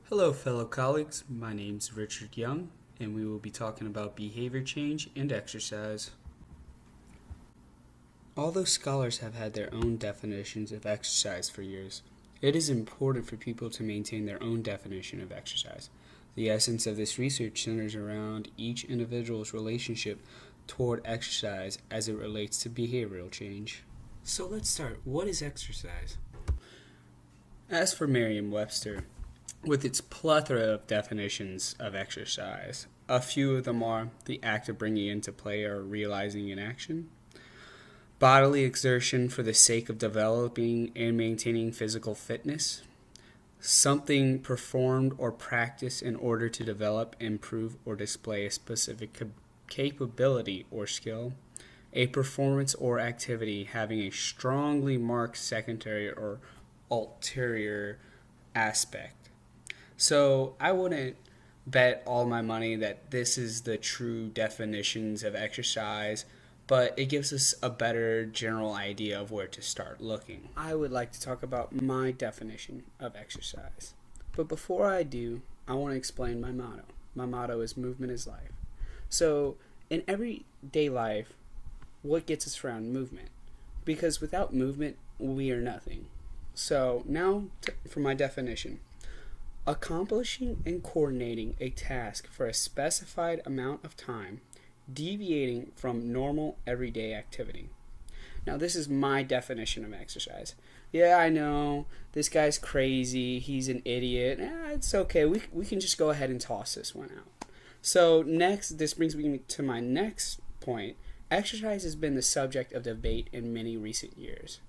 Hello, fellow colleagues. My name's Richard Young, and we will be talking about behavior change and exercise. Although scholars have had their own definitions of exercise for years, it is important for people to maintain their own definition of exercise. The essence of this research centers around each individual's relationship toward exercise as it relates to behavioral change. So let's start. What is exercise? As for Merriam-Webster, with its plethora of definitions of exercise, a few of them are the act of bringing into play or realizing an action, bodily exertion for the sake of developing and maintaining physical fitness, something performed or practiced in order to develop, improve, or display a specific capability or skill, a performance or activity having a strongly marked secondary or ulterior aspect. So I wouldn't bet all my money that this is the true definitions of exercise, but it gives us a better general idea of where to start looking. I would like to talk about my definition of exercise. But before I do, I want to explain my motto. My motto is movement is life. So in everyday life, what gets us around movement? Because without movement, we are nothing. So now for my definition. Accomplishing and coordinating a task for a specified amount of time, deviating from normal everyday activity. Now, this is my definition of exercise. Yeah, I know, this guy's crazy, he's an idiot. It's okay, we can just go ahead and toss this one out. So this brings me to my next point. Exercise has been the subject of debate in many recent years.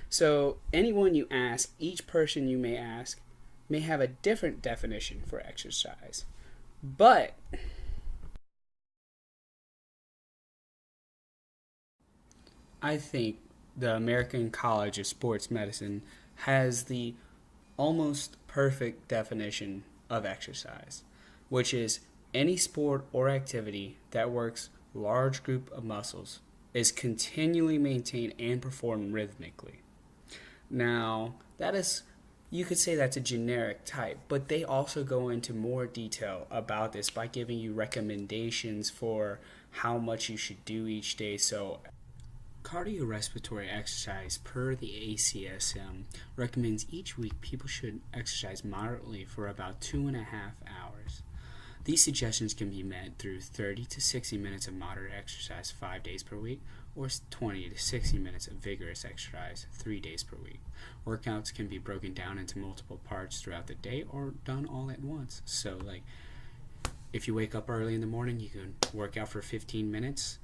So anyone you ask, each person you may ask, may have a different definition for exercise. But I think the American College of Sports Medicine has the almost perfect definition of exercise, which is any sport or activity that works large group of muscles is continually maintained and performed rhythmically. Now, you could say that's a generic type, but they also go into more detail about this by giving you recommendations for how much you should do each day. So, cardiorespiratory exercise per the ACSM recommends each week people should exercise moderately for about 2.5 hours. These suggestions can be met through 30 to 60 minutes of moderate exercise 5 days per week or 20 to 60 minutes of vigorous exercise 3 days per week. Workouts can be broken down into multiple parts throughout the day or done all at once. So, if you wake up early in the morning, you can work out for 15 minutes.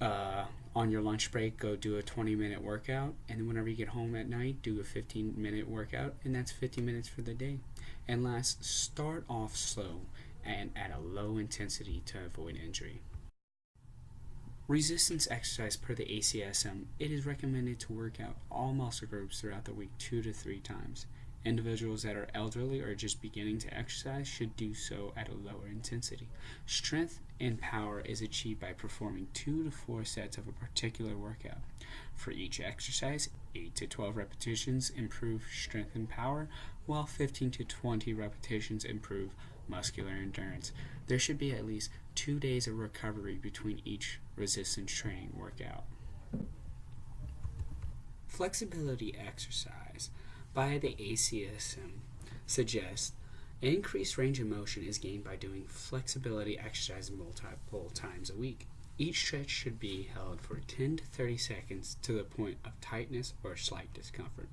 On your lunch break, go do a 20-minute workout. And then whenever you get home at night, do a 15-minute workout. And that's 50 minutes for the day. And last, start off slow and at a low intensity to avoid injury. Resistance exercise per the ACSM, it is recommended to work out all muscle groups throughout the week 2 to 3 times. Individuals that are elderly or just beginning to exercise should do so at a lower intensity. Strength and power is achieved by performing 2 to 4 sets of a particular workout. For each exercise, 8 to 12 repetitions improve strength and power, while 15 to 20 repetitions improve muscular endurance. There should be at least 2 days of recovery between each resistance training workout. Flexibility exercise by the ACSM suggests increased range of motion is gained by doing flexibility exercise multiple times a week. Each stretch should be held for 10 to 30 seconds to the point of tightness or slight discomfort.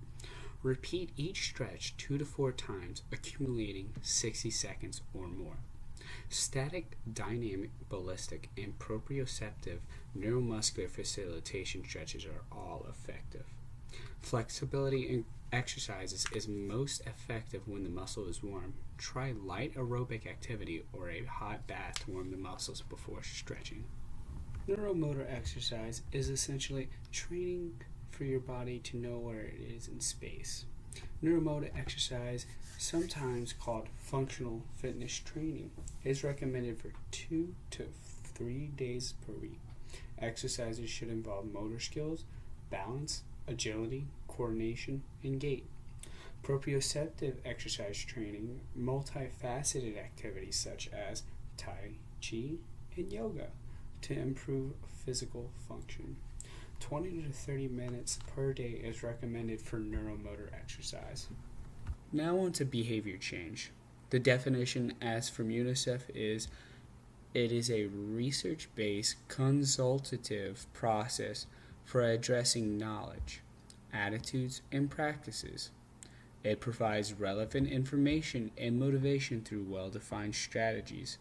Repeat each stretch 2 to 4 times, accumulating 60 seconds or more. Static, dynamic, ballistic, and proprioceptive neuromuscular facilitation stretches are all effective. Flexibility exercises is most effective when the muscle is warm. Try light aerobic activity or a hot bath to warm the muscles before stretching. Neuromotor exercise is essentially training for your body to know where it is in space. Neuromotor exercise, sometimes called functional fitness training, is recommended for 2 to 3 days per week. Exercises should involve motor skills, balance, agility, coordination, and gait. Proprioceptive exercise training, multifaceted activities such as Tai Chi and yoga to improve physical function. 20 to 30 minutes per day is recommended for neuromotor exercise. Now on to behavior change. The definition as from UNICEF is it is a research-based consultative process for addressing knowledge, attitudes, and practices. It provides relevant information and motivation through well-defined strategies,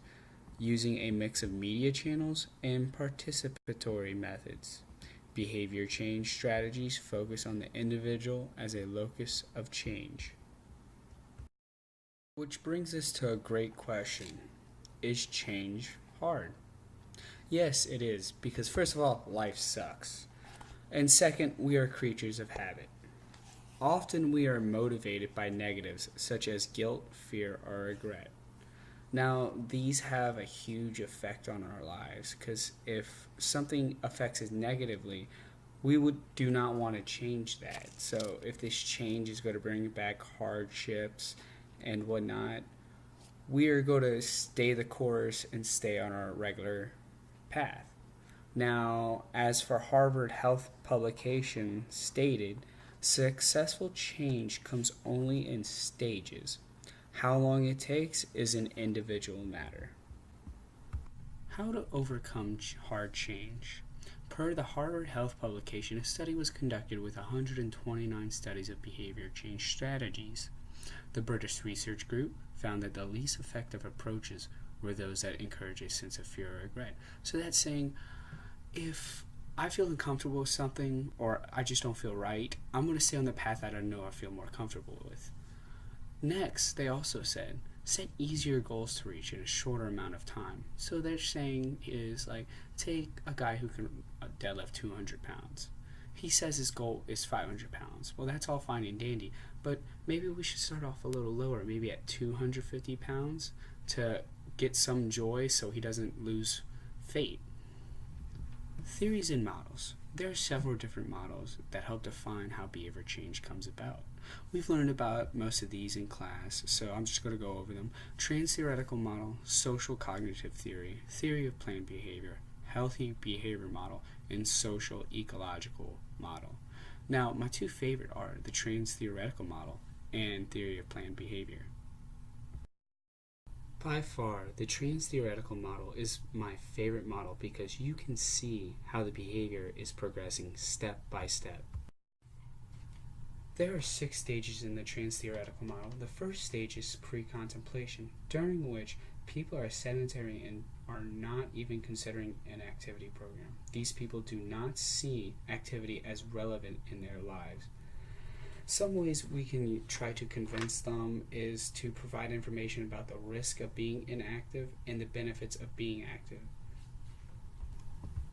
using a mix of media channels and participatory methods. Behavior change strategies focus on the individual as a locus of change. Which brings us to a great question. Is change hard? Yes, it is, because first of all, life sucks. And second, we are creatures of habit. Often we are motivated by negatives such as guilt, fear, or regret. Now, these have a huge effect on our lives because if something affects us negatively, we do not want to change that. So if this change is going to bring back hardships and whatnot, we are going to stay the course and stay on our regular path. Now, as for Harvard Health publication stated, successful change comes only in stages. How long it takes is an individual matter. How to overcome hard change. Per the Harvard Health publication, a study was conducted with 129 studies of behavior change strategies. The British research group found that the least effective approaches were those that encourage a sense of fear or regret. So that's saying, if I feel uncomfortable with something or I just don't feel right, I'm going to stay on the path that I know I feel more comfortable with. Next, they also said, set easier goals to reach in a shorter amount of time. So they're saying is like, take a guy who can deadlift 200 pounds. He says his goal is 500 pounds. Well, that's all fine and dandy, but maybe we should start off a little lower, maybe at 250 pounds to get some joy so he doesn't lose fate. Theories and models. There are several different models that help define how behavior change comes about. We've learned about most of these in class, so I'm just going to go over them. Trans-theoretical model, social cognitive theory, theory of planned behavior, healthy behavior model, and social ecological model. Now, my two favorite are the trans-theoretical model and theory of planned behavior. By far, the trans-theoretical model is my favorite model because you can see how the behavior is progressing step by step. There are 6 stages in the trans-theoretical model. The first stage is pre-contemplation, during which people are sedentary and are not even considering an activity program. These people do not see activity as relevant in their lives. Some ways we can try to convince them is to provide information about the risk of being inactive and the benefits of being active.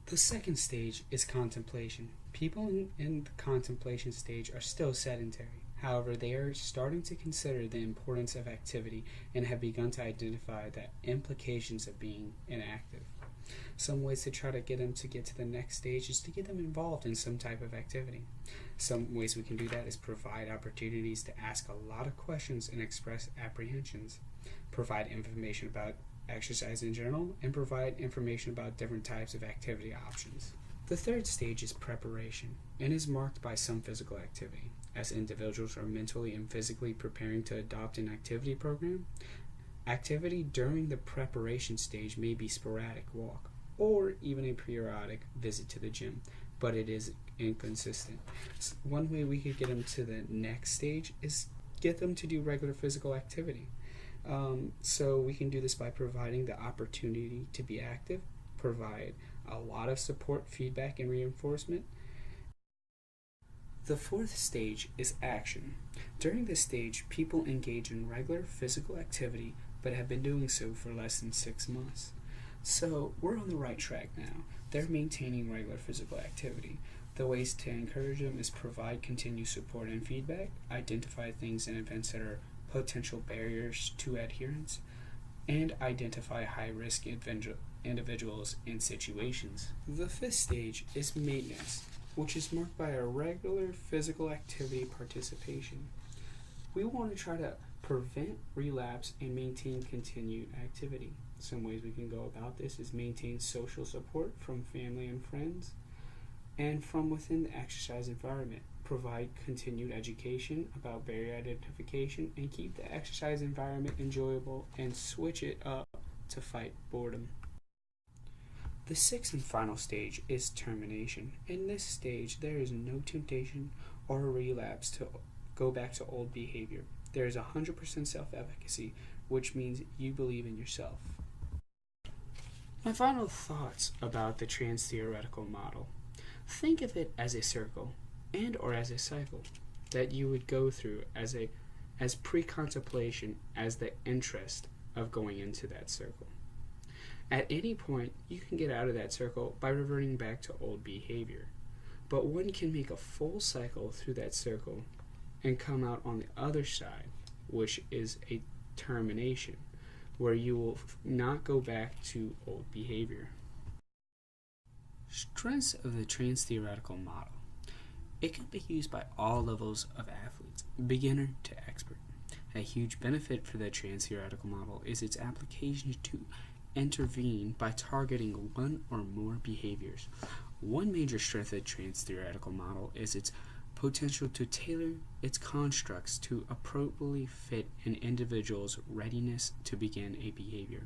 The second stage is contemplation. People in the contemplation stage are still sedentary. However, they are starting to consider the importance of activity and have begun to identify the implications of being inactive. Some ways to try to get them to get to the next stage is to get them involved in some type of activity. Some ways we can do that is provide opportunities to ask a lot of questions and express apprehensions, provide information about exercise in general, and provide information about different types of activity options. The third stage is preparation and is marked by some physical activity. As individuals are mentally and physically preparing to adopt an activity program, activity during the preparation stage may be sporadic walk or even a periodic visit to the gym, but it is inconsistent. So one way we could get them to the next stage is get them to do regular physical activity. So we can do this by providing the opportunity to be active, provide a lot of support, feedback, and reinforcement. The fourth stage is action. During this stage, people engage in regular physical activity but have been doing so for less than 6 months. So we're on the right track now. They're maintaining regular physical activity. The ways to encourage them is provide continued support and feedback, identify things in events that are potential barriers to adherence, and identify high-risk individuals and situations. The fifth stage is maintenance, which is marked by a regular physical activity participation. We want to try to prevent relapse and maintain continued activity. Some ways we can go about this is maintain social support from family and friends and from within the exercise environment. Provide continued education about barrier identification and keep the exercise environment enjoyable and switch it up to fight boredom. The sixth and final stage is termination. In this stage, there is no temptation or relapse to go back to old behavior. There is 100% self-efficacy, which means you believe in yourself. My final thoughts about the trans-theoretical model. Think of it as a circle and or as a cycle that you would go through as pre-contemplation as the interest of going into that circle. At any point, you can get out of that circle by reverting back to old behavior. But one can make a full cycle through that circle and come out on the other side, which is a termination, where you will not go back to old behavior. Strengths of the trans-theoretical model. It can be used by all levels of athletes, beginner to expert. A huge benefit for the trans-theoretical model is its application to intervene by targeting one or more behaviors. One major strength of the trans-theoretical model is its potential to tailor its constructs to appropriately fit an individual's readiness to begin a behavior.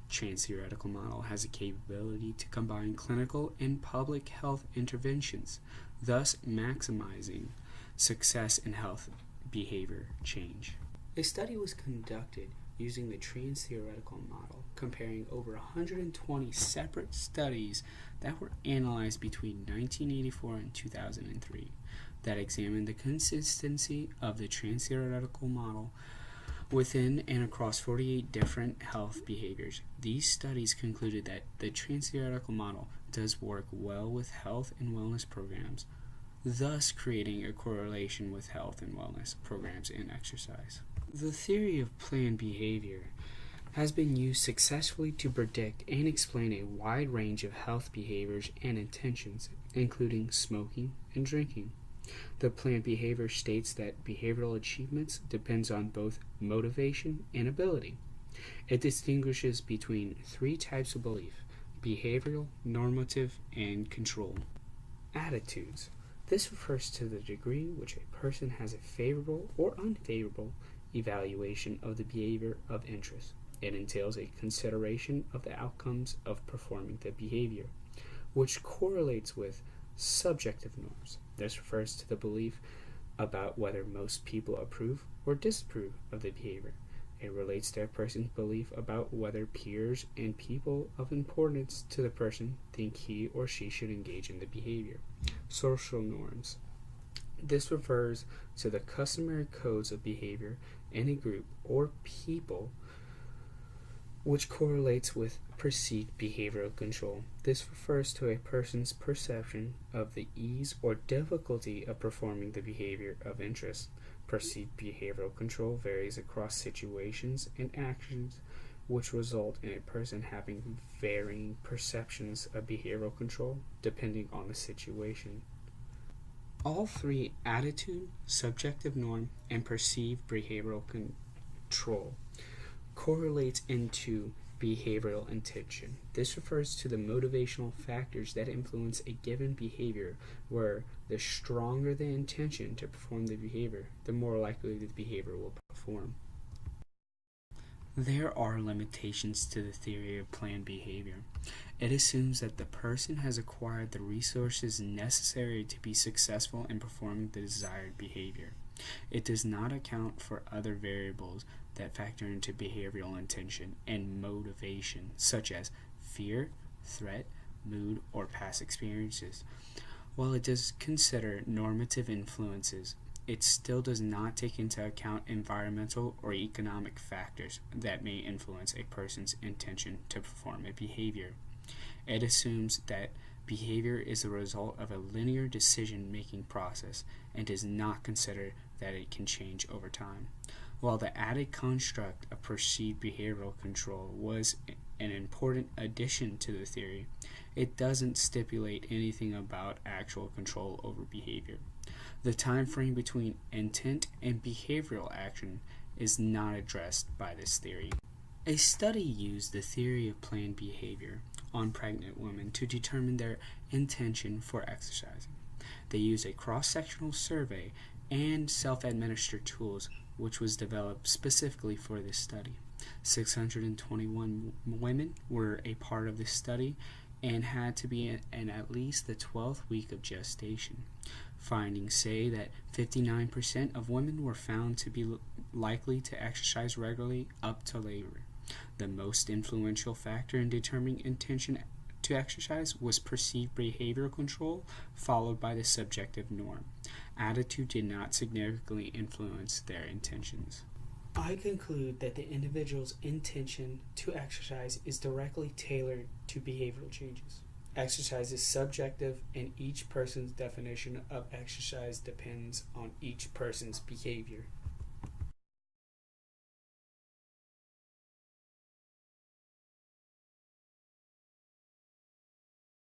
Trans-theoretical model has a capability to combine clinical and public health interventions, thus maximizing success in health behavior change. A study was conducted using the trans-theoretical model, comparing over 120 separate studies that were analyzed between 1984 and 2003 that examined the consistency of the trans-theoretical model within and across 48 different health behaviors. These studies concluded that the trans-theoretical model does work well with health and wellness programs, thus creating a correlation with health and wellness programs and exercise. The theory of planned behavior has been used successfully to predict and explain a wide range of health behaviors and intentions, including smoking and drinking. The planned behavior states that behavioral achievements depends on both motivation and ability. It distinguishes between three types of belief: behavioral, normative, and control. Attitudes. This refers to the degree which a person has a favorable or unfavorable evaluation of the behavior of interest. It entails a consideration of the outcomes of performing the behavior, which correlates with subjective norms. This refers to the belief about whether most people approve or disapprove of the behavior. It relates to a person's belief about whether peers and people of importance to the person think he or she should engage in the behavior. Social norms. This refers to the customary codes of behavior in a group or people, which correlates with perceived behavioral control. This refers to a person's perception of the ease or difficulty of performing the behavior of interest. Perceived behavioral control varies across situations and actions, which result in a person having varying perceptions of behavioral control depending on the situation. All three, attitude, subjective norm, and perceived behavioral control, correlates into behavioral intention. This refers to the motivational factors that influence a given behavior, where the stronger the intention to perform the behavior, the more likely the behavior will perform. There are limitations to the theory of planned behavior. It assumes that the person has acquired the resources necessary to be successful in performing the desired behavior. It does not account for other variables that factor into behavioral intention and motivation, such as fear, threat, mood, or past experiences. While it does consider normative influences, it still does not take into account environmental or economic factors that may influence a person's intention to perform a behavior. It assumes that behavior is the result of a linear decision-making process and does not consider that it can change over time. While the added construct of perceived behavioral control was an important addition to the theory, it doesn't stipulate anything about actual control over behavior. The time frame between intent and behavioral action is not addressed by this theory. A study used the theory of planned behavior on pregnant women to determine their intention for exercising. They used a cross-sectional survey and self-administered tools, which was developed specifically for this study. 621 women were a part of this study and had to be in at least the 12th week of gestation. Findings say that 59% of women were found to be likely to exercise regularly up to labor. The most influential factor in determining intention to exercise was perceived behavioral control, followed by the subjective norm. Attitude did not significantly influence their intentions. I conclude that the individual's intention to exercise is directly tailored to behavioral changes. Exercise is subjective, and each person's definition of exercise depends on each person's behavior.